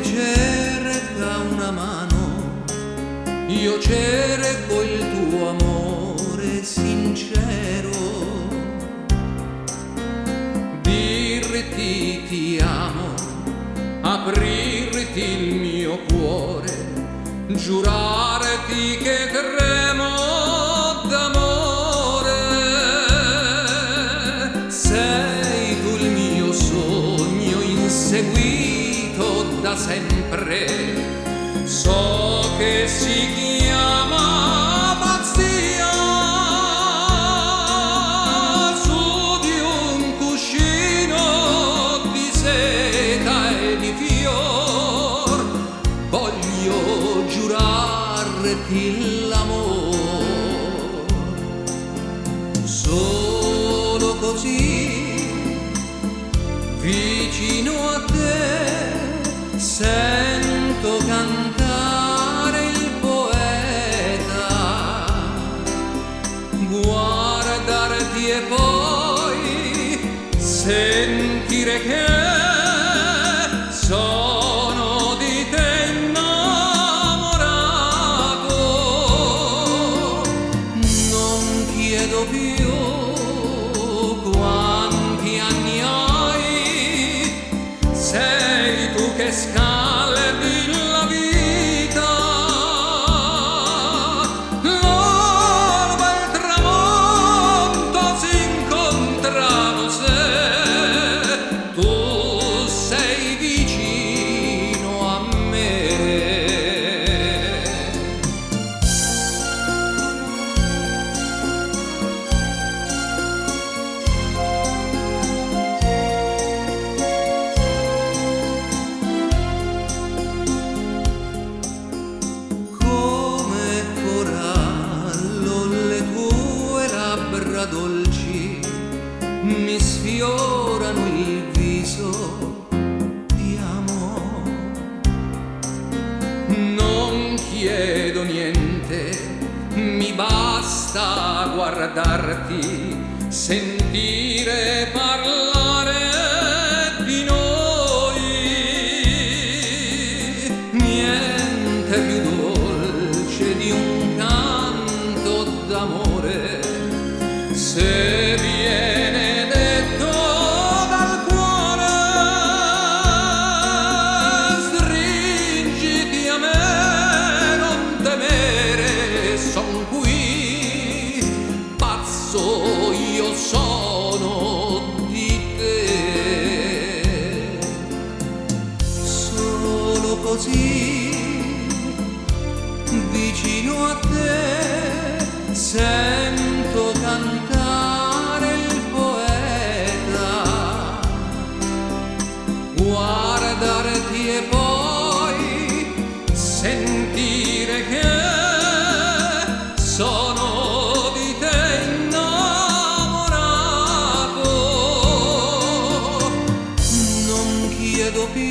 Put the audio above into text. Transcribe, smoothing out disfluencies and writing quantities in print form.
cerca una mano, io cerco il tuo amore sincero. Dirti ti amo, aprirti il mio cuore, giurarti che tremo d'amore. Sei tu il mio sogno inseguito da sempre, so che si chiama pazzia. Su di un cuscino di seta e di fior voglio giurarti l'amor. Solo così vicino a te sento cantare il poeta, guardarti e poi sentire che sono di te innamorato. Non chiedo più quanti anni hai, sei tu che scaldi la vita. L'alba e il tramonto si incontrano se tu sei vicino a me. Dolci mi sfiorano il viso, ti amo. Non chiedo niente, mi basta guardarti, sentire parlare di noi. Niente più dolce di un canto d'amore, se viene detto dal cuore. Stringiti a me, non temere, son qui, pazzo io sono di te. Solo così vicino a te sento cantare il poeta, guardarti e poi sentire che sono di te innamorato. Non chiedo più